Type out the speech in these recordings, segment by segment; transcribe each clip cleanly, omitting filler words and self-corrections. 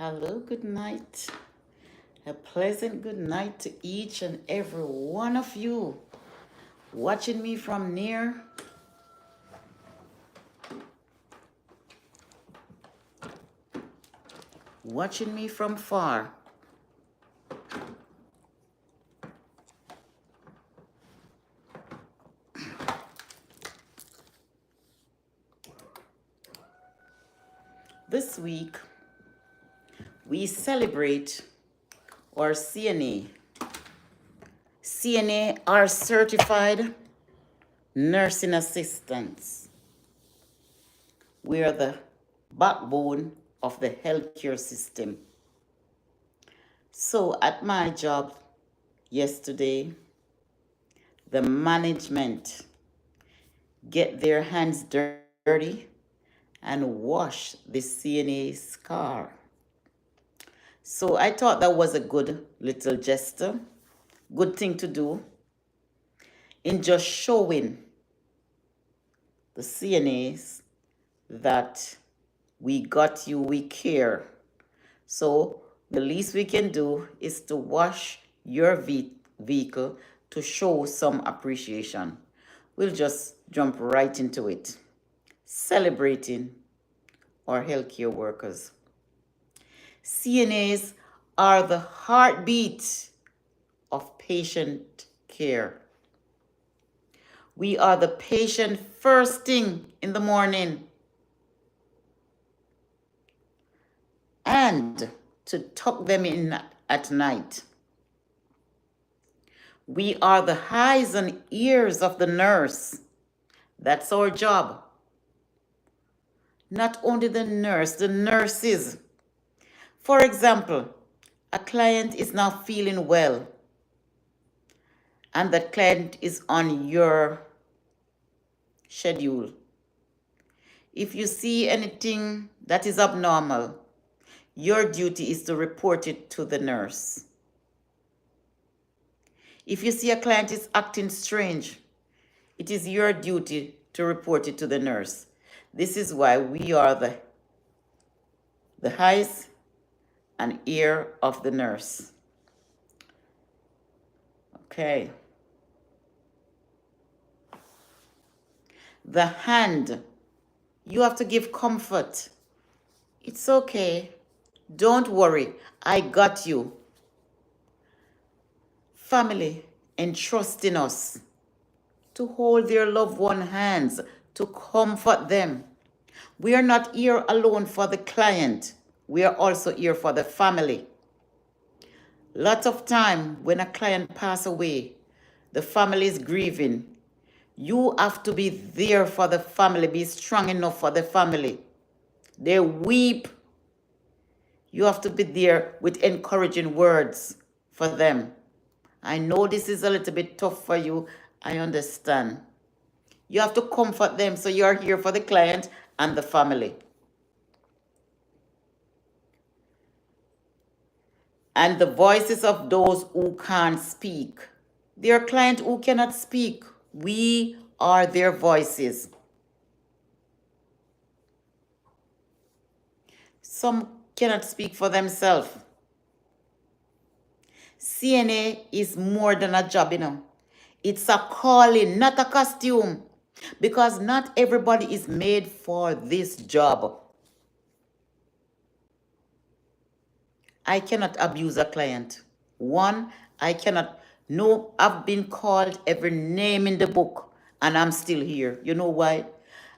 Hello, good night. A pleasant good night to each and every one of you watching me from near, watching me from far. This week, we celebrate our CNA. CNA are certified nursing assistants. We are the backbone of the healthcare system. So at my job yesterday, the management get their hands dirty and wash the CNA's car. So I thought that was a good little gesture, good thing to do in just showing the CNAs that we got you, we care. So the least we can do is to wash your vehicle to show some appreciation. We'll just jump right into it. Celebrating our healthcare workers. CNAs are the heartbeat of patient care. We are the patient first thing in the morning and to tuck them in at night. We are the eyes and ears of the nurse. That's our job. Not only the nurse, the nurses. For example, a client is not feeling well, and that client is on your schedule. If you see anything that is abnormal, your duty is to report it to the nurse. If you see a client is acting strange, it is your duty to report it to the nurse. This is why we are the eyes and ear of the nurse. Okay. The hand, you have to give comfort. It's okay. Don't worry. I got you. Family entrust in us to hold their loved one's hands, to comfort them. We are not here alone for the client. We are also here for the family. Lots of time when a client passes away, the family is grieving. You have to be there for the family, be strong enough for the family. They weep. You have to be there with encouraging words for them. I know this is a little bit tough for you. I understand. You have to comfort them, so you are here for the client and the family. And the voices of those who can't speak. There are clients who cannot speak. We are their voices. Some cannot speak for themselves. CNA is more than a job, It's a calling, not a costume. Because not everybody is made for this job. I cannot abuse a client. One, I cannot. No, I've been called every name in the book and I'm still here. You know why?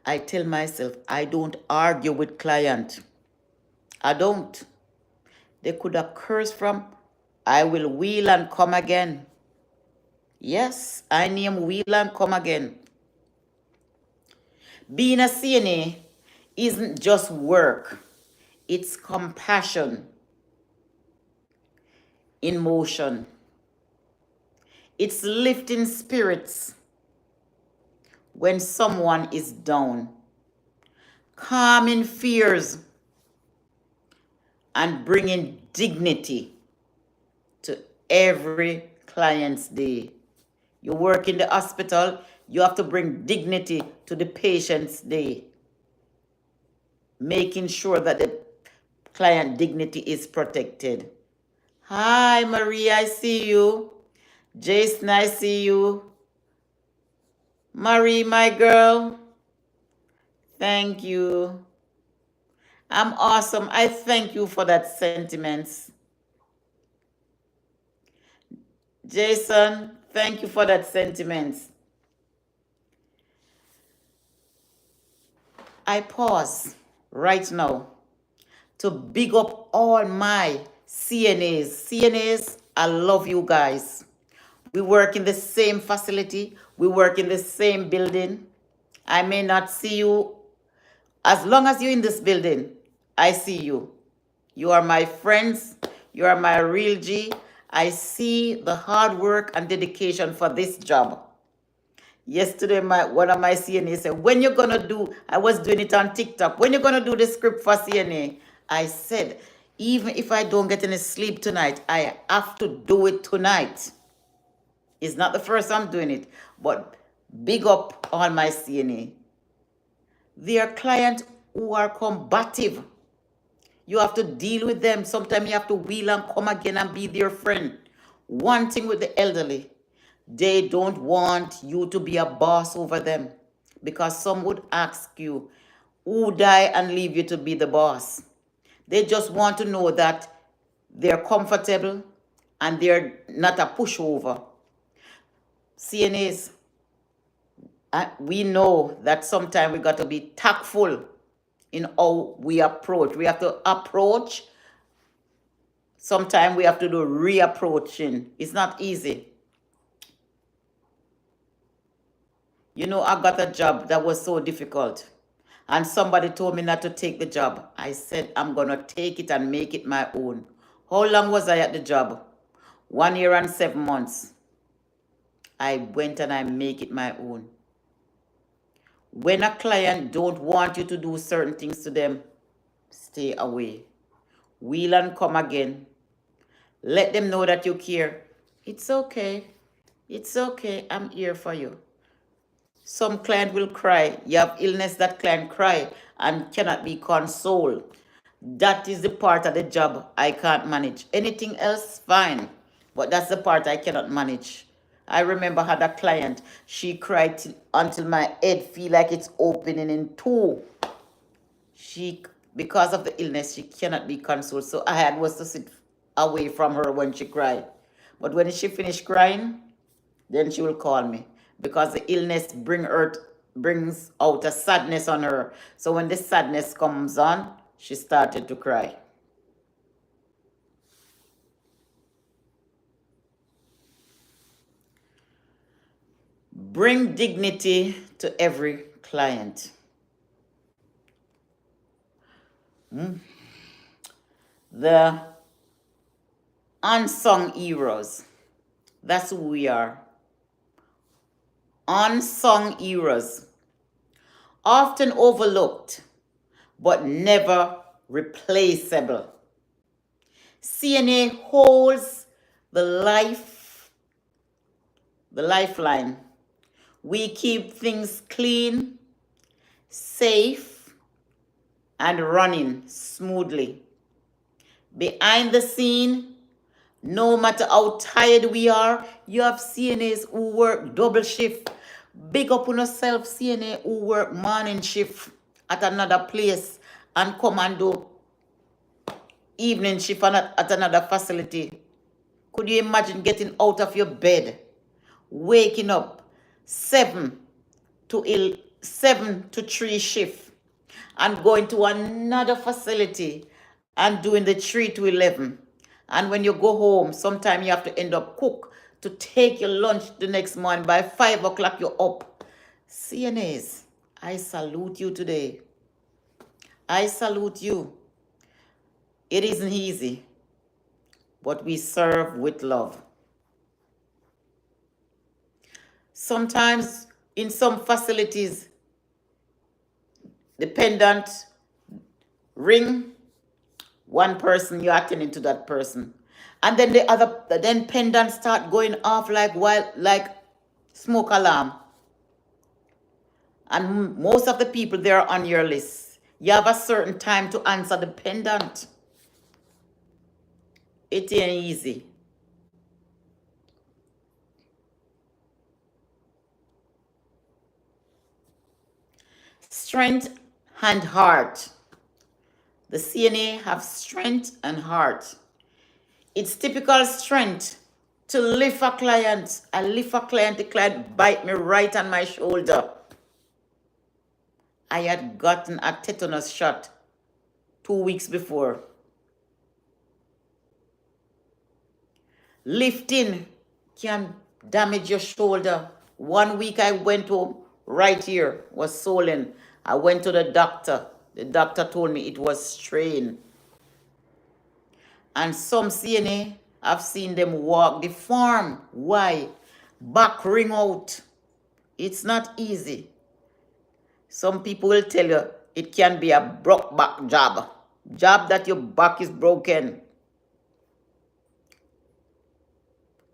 I tell myself, I don't argue with client. I don't. They could have cursed from, I will wheel and come again. Yes, I name wheel and come again. Being a CNA isn't just work. It's compassion in motion. It's lifting spirits when someone is down, calming fears, and bringing dignity to every client's day. You work in the hospital, you have to bring dignity to the patient's day, making sure that the client dignity is protected. Hi, Marie, I see you. Jason, I see you. Marie, my girl, thank you. I'm awesome. I thank you for that sentiments. Jason, thank you for that sentiments. I pause right now to big up all my CNAs. CNAs, I love you guys. We work in the same facility. We work in the same building. I may not see you. As long as you're in this building, I see you. You are my friends. You are my real G. I see the hard work and dedication for this job. Yesterday, one of my CNA said, when you're going to do, I was doing it on TikTok, when you're going to do the script for CNA, I said, even if I don't get any sleep tonight, I have to do it tonight. It's not the first I'm doing it, but big up all my CNA. They are clients who are combative. You have to deal with them. Sometimes you have to wheel and come again and be their friend. One thing with the elderly, they don't want you to be a boss over them, because some would ask you, who die and leave you to be the boss? They just want to know that they're comfortable and they're not a pushover. CNAs, we know that sometimes we got to be tactful in how we approach. We have to approach. Sometimes we have to do reapproaching. It's not easy. You know, I got a job that was so difficult. And somebody told me not to take the job. I said, I'm going to take it and make it my own. How long was I at the job? 1 year and 7 months. I went and I make it my own. When a client don't want you to do certain things to them, stay away. Wheel and come again. Let them know that you care. It's okay. It's okay. I'm here for you. Some client will cry. You have illness that client cry and cannot be consoled. That is the part of the job I can't manage. Anything else, fine. But that's the part I cannot manage. I remember I had a client. She cried until my head feel like it's opening in two. Because of the illness, she cannot be consoled. So I had was to sit away from her when she cried. But when she finished crying, then she will call me, because the illness brings out a sadness on her. So when the sadness comes on, she started to cry. Bring dignity to every client. The unsung heroes. That's who we are. Unsung heroes. Often overlooked, but never replaceable. CNA holds the lifeline. We keep things clean, safe, and running smoothly. Behind the scene, no matter how tired we are, you have CNAs who work double shift. Big up on yourself, CNA who work morning shift at another place and come and do evening shift at another facility. Could you imagine getting out of your bed, waking up 7 to 3 shift and going to another facility and doing the 3 to 11? And when you go home, sometimes you have to end up cook to take your lunch the next morning. By 5 o'clock, you're up. CNAs, I salute you today. I salute you. It isn't easy, but we serve with love. Sometimes in some facilities, the pendant ring, one person, you're attending to that person. And then then pendants start going off like smoke alarm. And most of the people, they're on your list. You have a certain time to answer the pendant. It ain't easy. Strength and heart. The CNA have strength and heart. It's typical strength to lift a client. I lift a client, the client bite me right on my shoulder. I had gotten a tetanus shot 2 weeks before. Lifting can damage your shoulder. 1 week I went home, right here was swollen. I went to the doctor. The doctor told me it was strain. And some CNA, I've seen them walk the farm. Why? Back ring out. It's not easy. Some people will tell you it can be a broke back job. Job that your back is broken.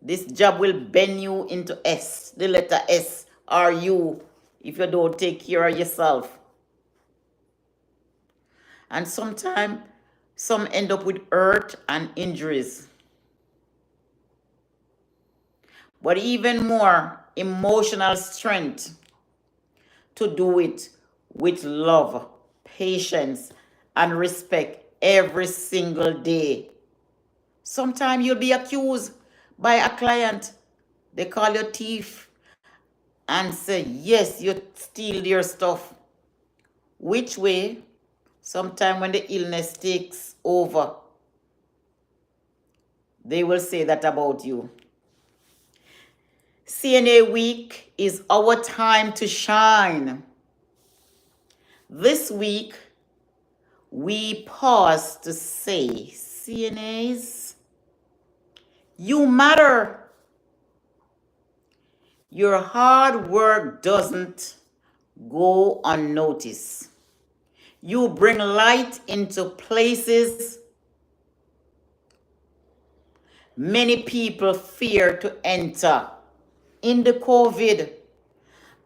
This job will bend you into S, the letter S, or U, if you don't take care of yourself. And sometimes some end up with hurt and injuries. But even more, emotional strength to do it with love, patience, and respect every single day. Sometimes you'll be accused by a client. They call you thief and say, yes, you steal their stuff. Which way? Sometimes when the illness takes over, they will say that about you. CNA week is our time to shine. This week, we pause to say, CNAs, you matter. Your hard work doesn't go unnoticed. You bring light into places many people fear to enter. In the COVID,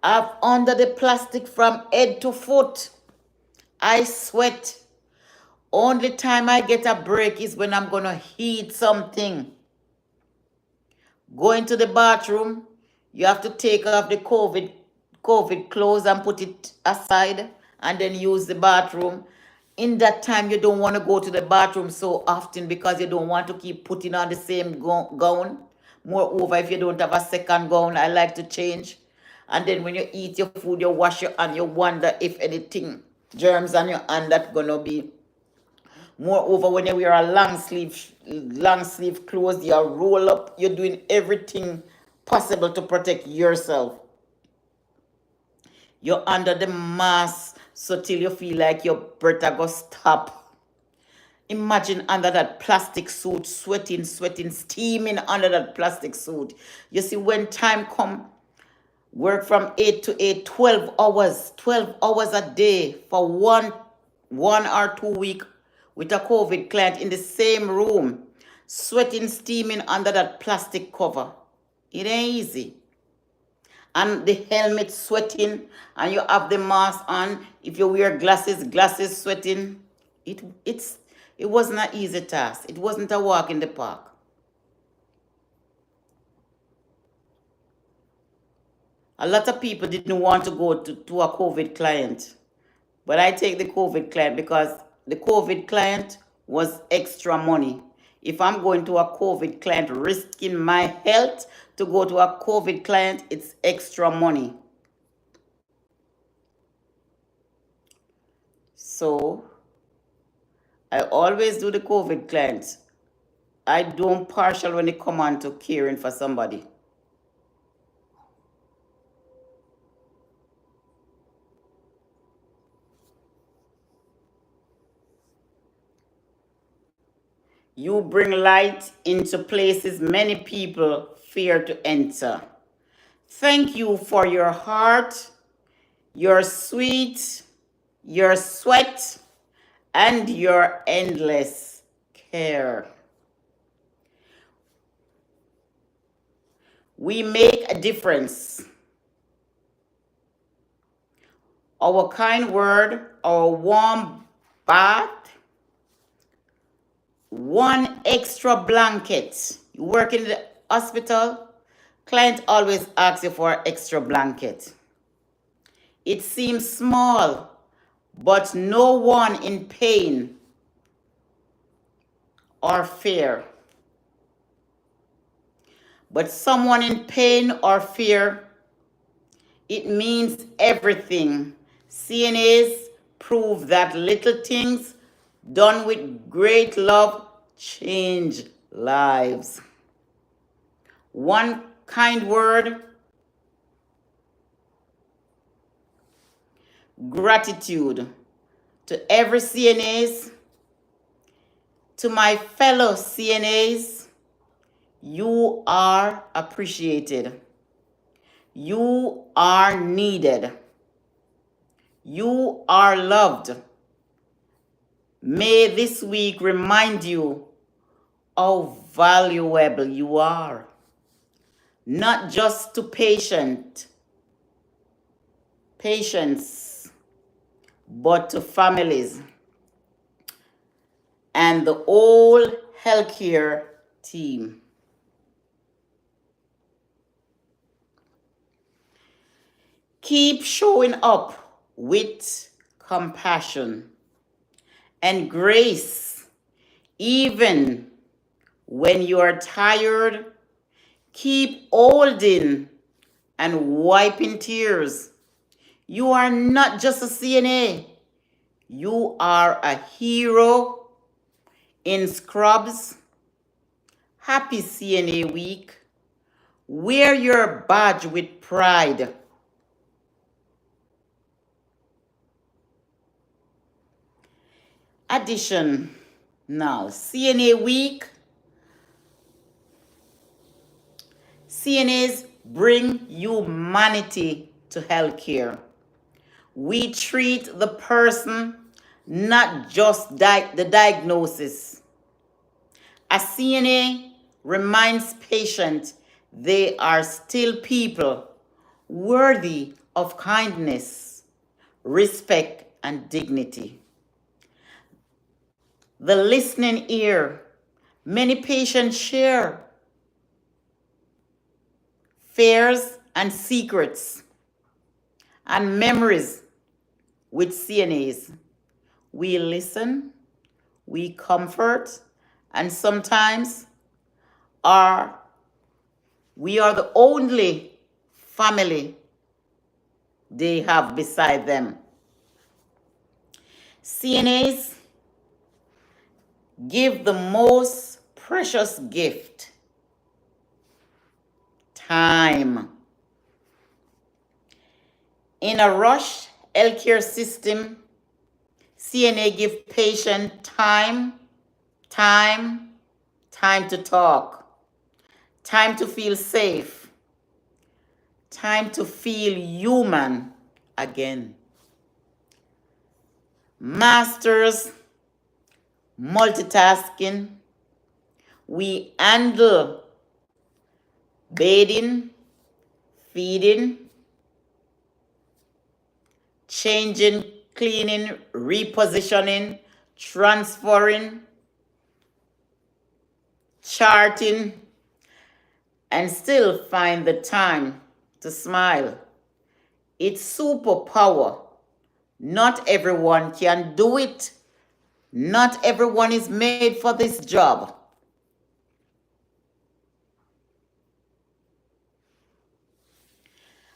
I've under the plastic from head to foot. I sweat. Only time I get a break is when I'm gonna eat something. Go into the bathroom, you have to take off the COVID clothes and put it aside and then use the bathroom. In that time, you don't want to go to the bathroom so often because you don't want to keep putting on the same gown. Moreover, if you don't have a second gown, I like to change. And then when you eat your food, you wash your hand, you wonder if anything, germs on your hand that's gonna be. Moreover, when you wear a long sleeve clothes, you roll up, you're doing everything possible to protect yourself. You're under the mask so till you feel like your breath are gonna stop. Imagine under that plastic suit, sweating, steaming under that plastic suit. You see, when time come, work from 8 to 8, 12 hours a day for one or 2 week with a COVID client in the same room, sweating, steaming under that plastic cover. It ain't easy. And the helmet sweating, and you have the mask on. If you wear glasses sweating. It wasn't an easy task. It wasn't a walk in the park. A lot of people didn't want to go to a COVID client. But I take the COVID client because the COVID client was extra money. If I'm going to a COVID client, risking my health to go to a COVID client, it's extra money. So I always do the COVID clients. I don't partial when it come on to caring for somebody. You bring light into places many people fear to enter. Thank you for your heart, your sweet, your sweat, and your endless care. We make a difference. Our kind word, our warm bath, one extra blanket. You work in the hospital, client always asks you for an extra blanket. It seems small, but no one in pain or fear. But someone in pain or fear, it means everything. CNAs prove that little things done with great love change lives. One kind word, gratitude to every CNAs, to my fellow CNAs, you are appreciated. You are needed. You are loved. May this week remind you how valuable you are, not just to patients, but to families and the whole healthcare team. Keep showing up with compassion and grace, even when you are tired. Keep holding and wiping tears. You are not just a CNA. You are a hero in scrubs. Happy CNA week. Wear your badge with pride. Additional CNA week. CNAs bring humanity to healthcare. We treat the person, not just the diagnosis. A CNA reminds patients they are still people worthy of kindness, respect, and dignity. The listening ear. Many patients share fears and secrets and memories with CNAs. We listen, we comfort, and sometimes we are the only family they have beside them. CNAs give the most precious gift, time. In a rush healthcare system, CNA give patient time to talk, time to feel safe, time to feel human again. Masters multitasking. We handle bathing, feeding, changing, cleaning, repositioning, transferring, charting, and still find the time to smile. It's superpower. Not everyone can do it. Not everyone is made for this job.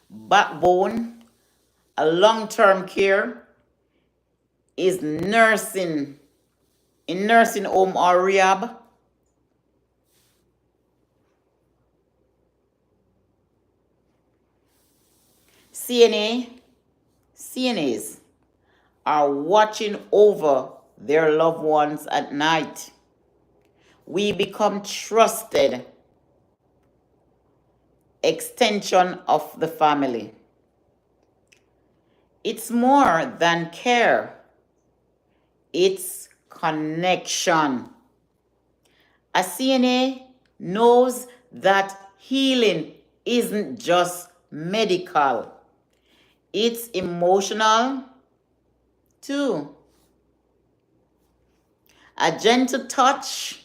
Backbone, a long-term care is nursing, in nursing home or rehab. CNAs are watching over their loved ones at night. We become trusted extension of the family. It's more than care. It's connection. A CNA knows that healing isn't just medical. It's emotional too. A gentle touch,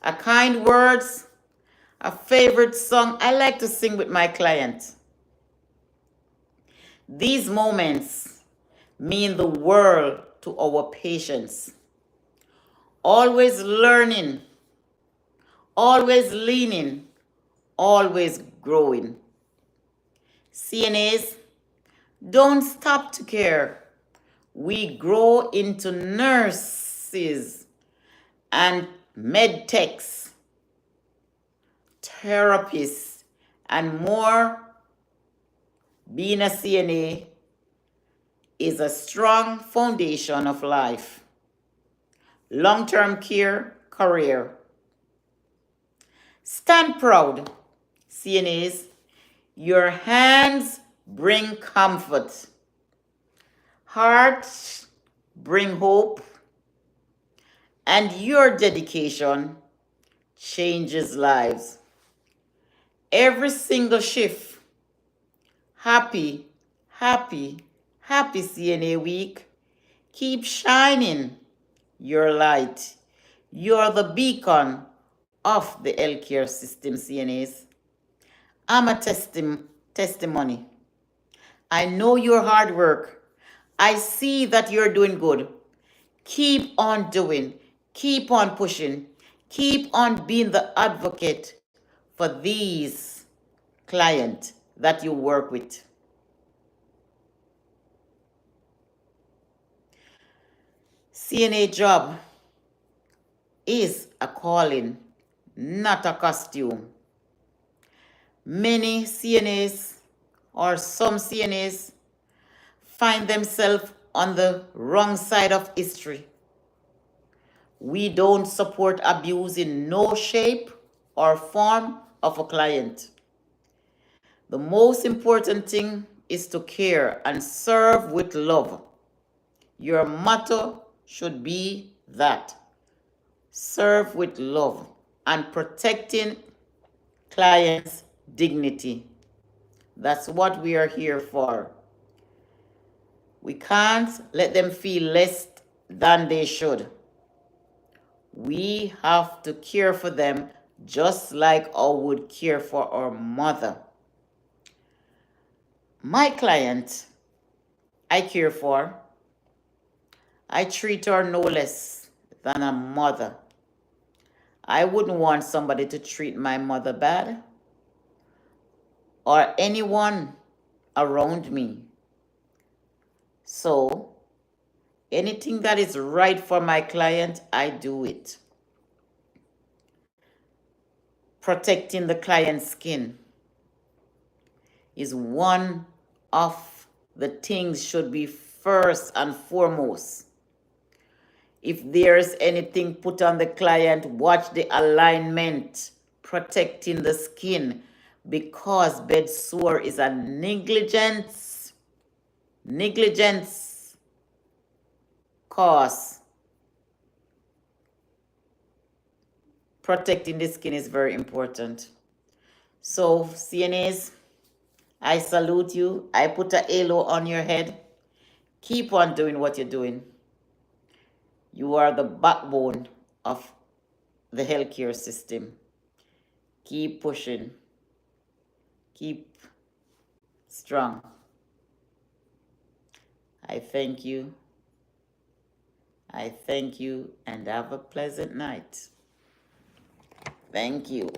a kind words, a favorite song I like to sing with my client. These moments mean the world to our patients. Always learning, always leaning, always growing. CNAs, don't stop to care. We grow into nurses and med techs, therapists, and more. Being a CNA is a strong foundation of life. Long-term care career. Stand proud, CNAs. Your hands bring comfort. Hearts bring hope. And your dedication changes lives. Every single shift. Happy, happy, happy CNA week. Keep shining your light. You're the beacon of the healthcare system, CNAs. I'm a testimony. I know your hard work. I see that you're doing good. Keep on doing. Keep on pushing. Keep on being the advocate for these clients that you work with. CNA job is a calling, not a costume. Many CNAs or some CNAs find themselves on the wrong side of history. We don't support abuse in no shape or form of a client. The most important thing is to care and serve with love. Your motto should be that. Serve with love and protecting clients' dignity. That's what we are here for. We can't let them feel less than they should. We have to care for them just like I would care for our mother. My client, I care for. I treat her no less than a mother. I wouldn't want somebody to treat my mother bad or anyone around me. So, anything that is right for my client, I do it. Protecting the client's skin is one of the things should be first and foremost. If there's anything put on the client, watch the alignment, protecting the skin, because bed sore is a negligence cause. Protecting the skin is very important. So CNAs, I salute you. I put a halo on your head. Keep on doing what you're doing. You are the backbone of the healthcare system. Keep pushing. Keep strong. I thank you. I thank you and have a pleasant night. Thank you.